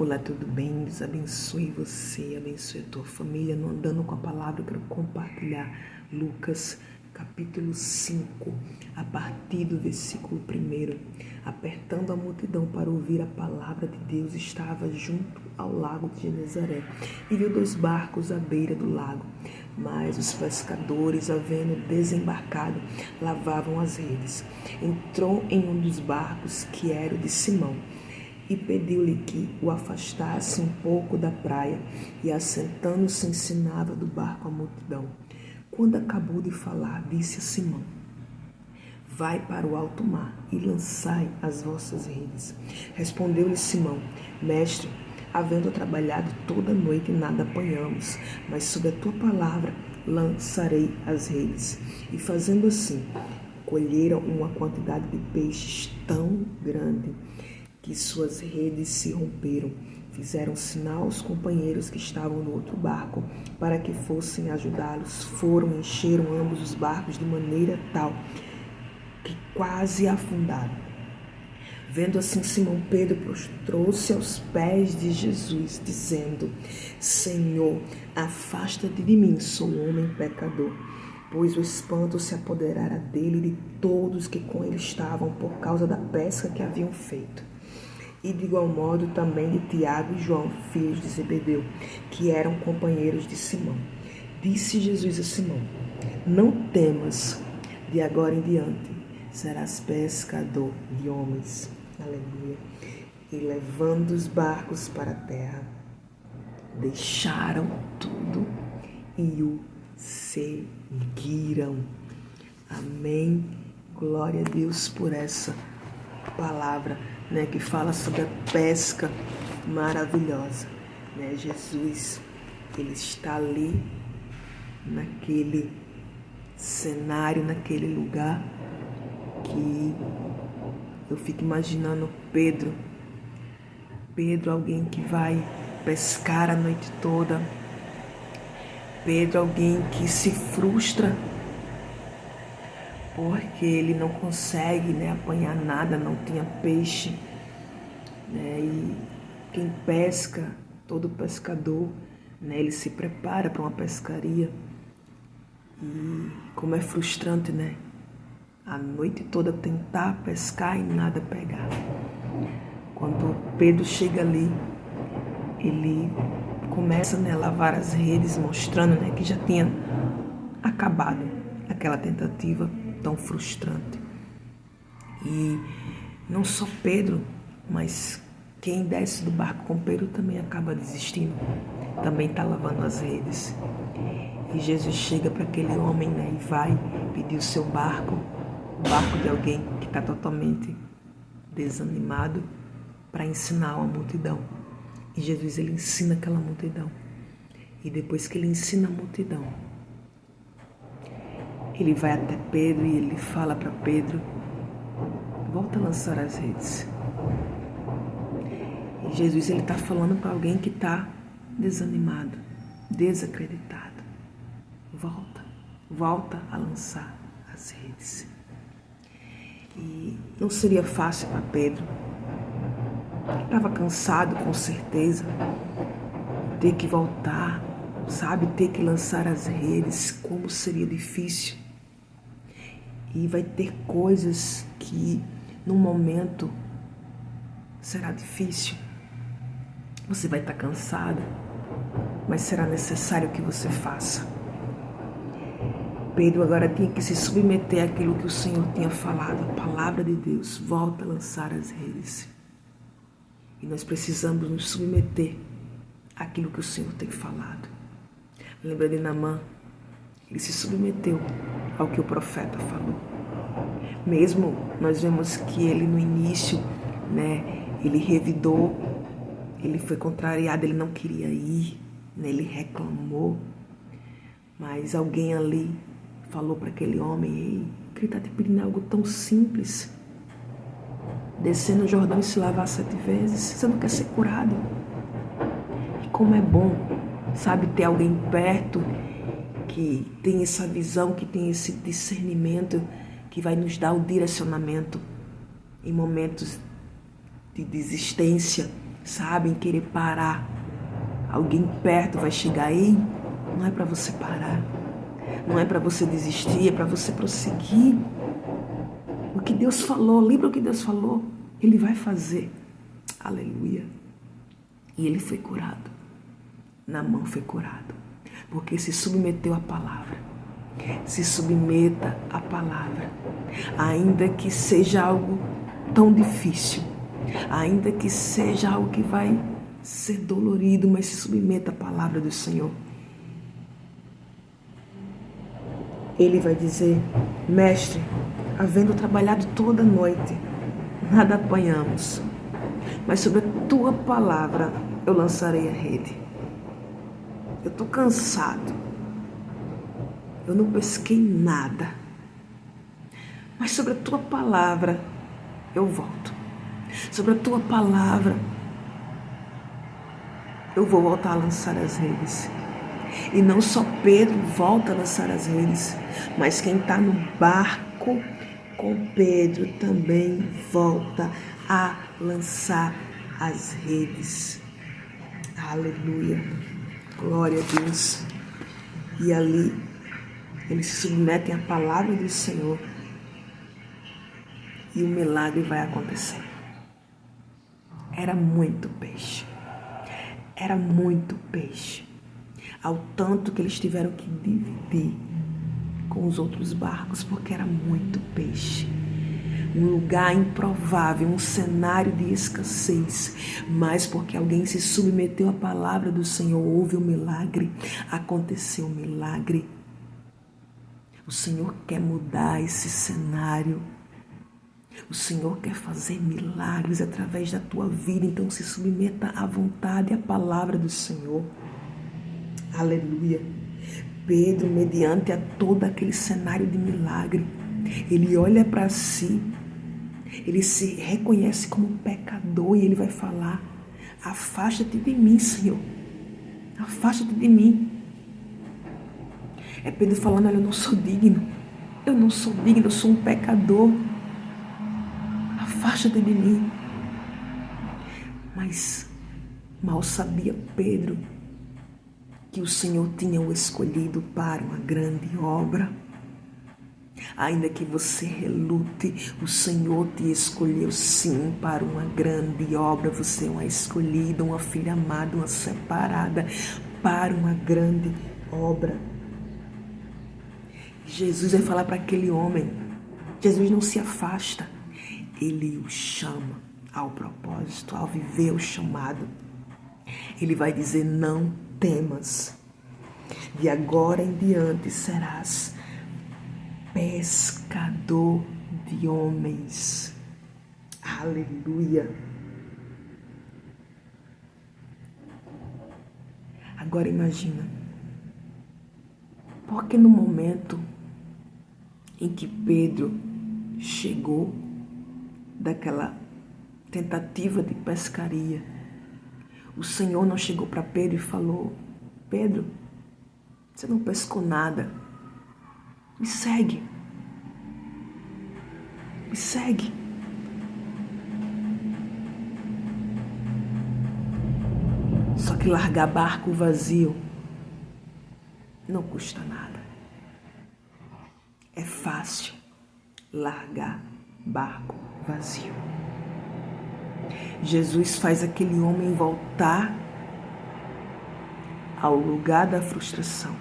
Olá, tudo bem? Deus abençoe você, abençoe a tua família. No Andando com a Palavra, eu quero compartilhar Lucas capítulo 5, a partir do versículo 1. Apertando a multidão para ouvir a palavra de Deus, estava junto ao lago de Genezaré e viu 2 barcos à beira do lago. Mas os pescadores, havendo desembarcado, lavavam as redes. Entrou em um dos barcos, que era o de Simão, e pediu-lhe que o afastasse um pouco da praia, e assentando-se ensinava do barco a multidão. Quando acabou de falar, disse a Simão: vai para o alto mar e lançai as vossas redes. Respondeu-lhe Simão: mestre, havendo trabalhado toda a noite, nada apanhamos, mas sob a tua palavra lançarei as redes. E fazendo assim, colheram uma quantidade de peixes tão grande que suas redes se romperam. Fizeram sinal aos companheiros que estavam no outro barco para que fossem ajudá-los. Foram, encheram ambos os barcos de maneira tal que quase afundaram. Vendo assim Simão Pedro, prostrou-se aos pés de Jesus, dizendo: Senhor, afasta-te de mim, sou um homem pecador. Pois o espanto se apoderara dele e de todos que com ele estavam, por causa da pesca que haviam feito. E de igual modo também de Tiago e João, filhos de Zebedeu, que eram companheiros de Simão. Disse Jesus a Simão: não temas, de agora em diante serás pescador de homens. Aleluia. E levando os barcos para a terra, deixaram tudo e o seguiram. Amém. Glória a Deus por essa palavra, que fala sobre a pesca maravilhosa. Jesus, ele está ali, naquele cenário, naquele lugar, que eu fico imaginando Pedro, alguém que vai pescar a noite toda. Pedro, alguém que se frustra porque ele não consegue apanhar nada, não tinha peixe. E quem pesca, todo pescador, ele se prepara para uma pescaria. E como é frustrante, a noite toda tentar pescar e nada pegar. Quando Pedro chega ali, ele começa a lavar as redes, mostrando que já tinha acabado aquela tentativa tão frustrante. E não só Pedro, mas quem desce do barco com Pedro também acaba desistindo, também está lavando as redes. E Jesus chega para aquele homem e vai pedir o seu barco, o barco de alguém que está totalmente desanimado, para ensinar uma multidão. E Jesus, ele ensina aquela multidão. E depois que ele ensina a multidão, ele vai até Pedro e ele fala para Pedro: volta a lançar as redes. E Jesus, ele está falando para alguém que está desanimado, desacreditado. Volta a lançar as redes. E não seria fácil para Pedro. Ele estava cansado, com certeza, ter que voltar, ter que lançar as redes, como seria difícil. E vai ter coisas que, num momento, será difícil. Você vai estar cansado, mas será necessário que você faça. Pedro agora tinha que se submeter àquilo que o Senhor tinha falado, a palavra de Deus: volta a lançar as redes. E nós precisamos nos submeter àquilo que o Senhor tem falado. Lembra de Naamã? Ele se submeteu ao que o profeta falou. Mesmo nós vemos que ele no início, ele revidou, ele foi contrariado, ele não queria ir, ele reclamou. Mas alguém ali falou para aquele homem: ei, ele está te pedindo algo tão simples. Descer no Jordão e se lavar 7 vezes, você não quer ser curado. E como é bom, ter alguém perto que tem essa visão, que tem esse discernimento, que vai nos dar o direcionamento em momentos de desistência, sabe, em querer parar. Alguém perto vai chegar, ei, não é para você parar, não é para você desistir, é para você prosseguir. O que Deus falou, lembra o que Deus falou? Ele vai fazer. Aleluia. E ele foi curado. Naamã foi curado, porque se submeteu à palavra. Se submeta à palavra, ainda que seja algo tão difícil, ainda que seja algo que vai ser dolorido, mas se submeta à palavra do Senhor. Ele vai dizer: mestre, havendo trabalhado toda a noite, nada apanhamos, mas sobre a tua palavra eu lançarei a rede. Eu estou cansado, eu não pesquei nada, mas sobre a tua palavra eu volto. Sobre a tua palavra eu vou voltar a lançar as redes. E não só Pedro volta a lançar as redes, mas quem está no barco com Pedro também volta a lançar as redes. Aleluia, glória a Deus. E ali eles se submetem à palavra do Senhor e o milagre vai acontecer. Era muito peixe, era muito peixe, ao tanto que eles tiveram que dividir com os outros barcos, porque era muito peixe. Um lugar improvável, um cenário de escassez, mas porque alguém se submeteu à palavra do Senhor, houve um milagre, aconteceu um milagre. O Senhor quer mudar esse cenário. O Senhor quer fazer milagres através da tua vida. Então se submeta à vontade e à palavra do Senhor. Aleluia. Pedro, mediante a todo aquele cenário de milagre, ele olha para si, ele se reconhece como pecador e ele vai falar: afasta-te de mim, Senhor. Afasta-te de mim. É Pedro falando: olha, eu não sou digno. Eu não sou digno, eu sou um pecador. Afasta-te de mim. Mas mal sabia Pedro que o Senhor tinha o escolhido para uma grande obra. Ainda que você relute, o Senhor te escolheu sim para uma grande obra. Você é uma escolhida, uma filha amada, uma separada para uma grande obra. Jesus vai falar para aquele homem. Jesus não se afasta. Ele o chama ao propósito, ao viver o chamado. Ele vai dizer: não temas. De agora em diante serás pescador de homens. Aleluia. Agora imagina. Porque no momento em que Pedro chegou daquela tentativa de pescaria, o Senhor não chegou para Pedro e falou: Pedro, você não pescou nada, me segue, me segue. Só que largar barco vazio não custa nada. É fácil largar barco vazio. Jesus faz aquele homem voltar ao lugar da frustração.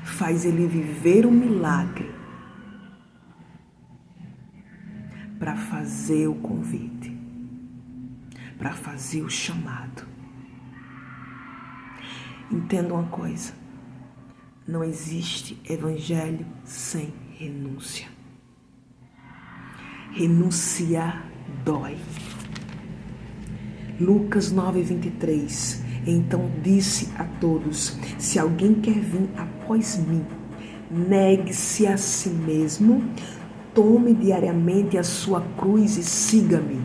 Faz ele viver um milagre para fazer o convite, para fazer o chamado. Entenda uma coisa: não existe evangelho sem renúncia. Renunciar dói. Lucas 9:23. Então disse a todos: se alguém quer vir após mim, negue-se a si mesmo, tome diariamente a sua cruz e siga-me.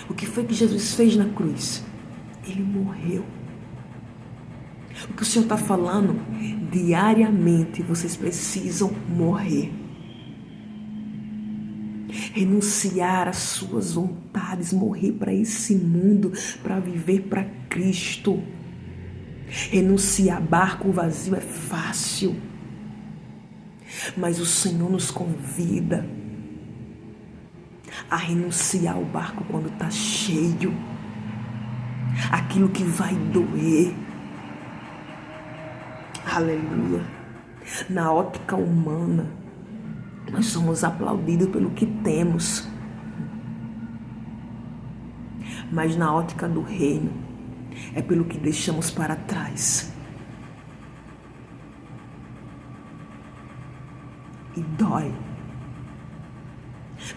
O que foi que Jesus fez na cruz? Ele morreu. O que o Senhor está falando? Diariamente vocês precisam morrer. renunciar às suas vontades, morrer para esse mundo, para viver para Cristo. Renunciar barco vazio é fácil, mas o Senhor nos convida a renunciar ao barco quando está cheio, aquilo que vai doer. Aleluia. Na ótica humana, nós somos aplaudidos pelo que temos, mas na ótica do reino, é pelo que deixamos para trás. E dói,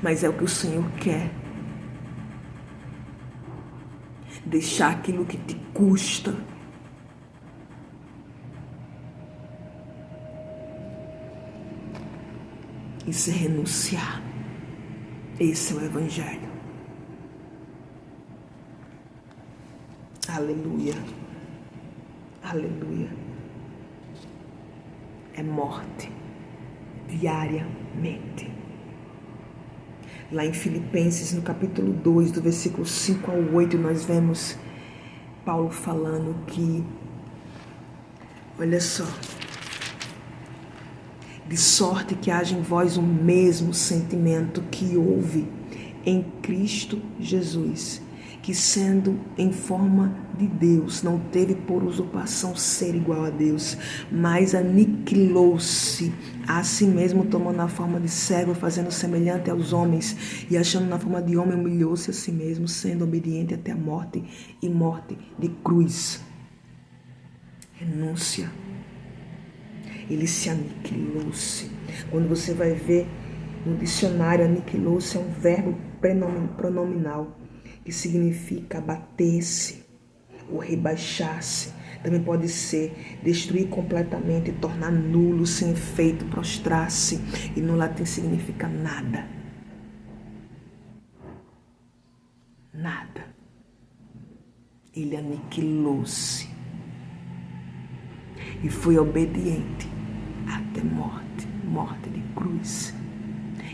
mas é o que o Senhor quer. Deixar aquilo que te custa. Isso é renunciar. Esse é o Evangelho. Aleluia. Aleluia. É morte. Diariamente. Lá em Filipenses, no capítulo 2, do versículo 5 ao 8, nós vemos Paulo falando que, olha só, de sorte que haja em vós o mesmo sentimento que houve em Cristo Jesus, que sendo em forma de Deus, não teve por usurpação ser igual a Deus, mas aniquilou-se a si mesmo, tomando a forma de servo, fazendo semelhante aos homens, e achando na forma de homem, humilhou-se a si mesmo, sendo obediente até a morte e morte de cruz. Renúncia. Ele se aniquilou-se. Quando você vai ver no dicionário, aniquilou-se é um verbo pronominal, que significa abater-se ou rebaixar-se. Também pode ser destruir completamente, tornar nulo, sem efeito, prostrar-se. E no latim significa nada. Nada. Ele aniquilou-se. E foi obediente até morte, morte de cruz.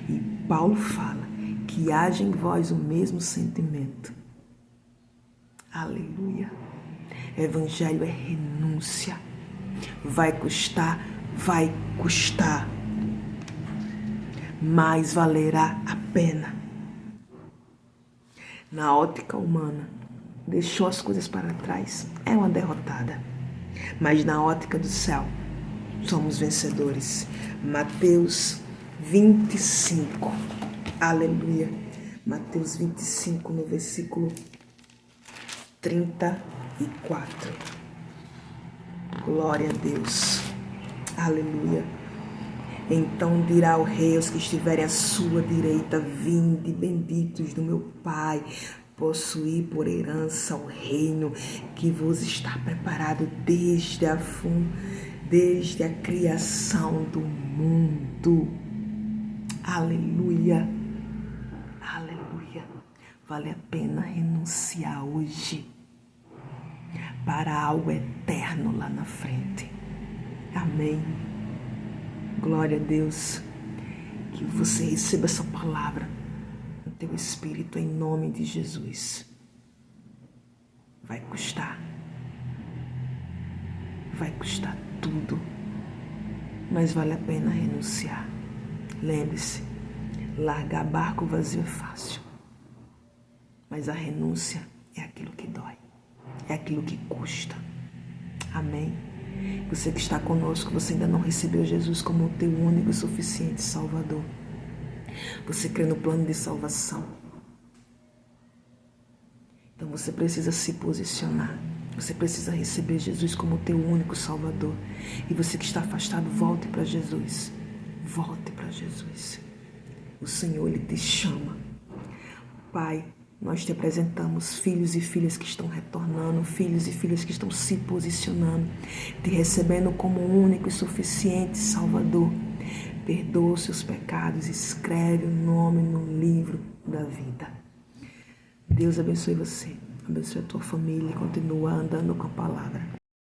E Paulo fala que haja em vós o mesmo sentimento. Aleluia. Evangelho é renúncia. Vai custar, mas valerá a pena. Na ótica humana, deixou as coisas para trás, é uma derrotada. Mas na ótica do céu, somos vencedores. Mateus 25. Aleluia. Mateus 25, no versículo 34. Glória a Deus. Aleluia. Então dirá o rei aos que estiverem à sua direita: vinde, benditos do meu Pai, possuir por herança o reino que vos está preparado desde a criação do mundo. Aleluia. Aleluia. Vale a pena renunciar hoje para algo eterno lá na frente. Amém. Glória a Deus. Que você receba essa palavra no teu espírito em nome de Jesus. Vai custar. Vai custar tudo. Mas vale a pena renunciar. Lembre-se, largar barco vazio é fácil. Mas a renúncia é aquilo que dói. É aquilo que custa. Amém? Você que está conosco, você ainda não recebeu Jesus como o teu único e suficiente Salvador. Você crê no plano de salvação. Então você precisa se posicionar. Você precisa receber Jesus como o teu único Salvador. E você que está afastado, volte para Jesus. Volte para Jesus. O Senhor, Ele te chama. Pai, nós te apresentamos filhos e filhas que estão retornando, filhos e filhas que estão se posicionando, te recebendo como único e suficiente Salvador. Perdoa os seus pecados, escreve o nome no livro da vida. Deus abençoe você, abençoe a tua família e continua andando com a palavra.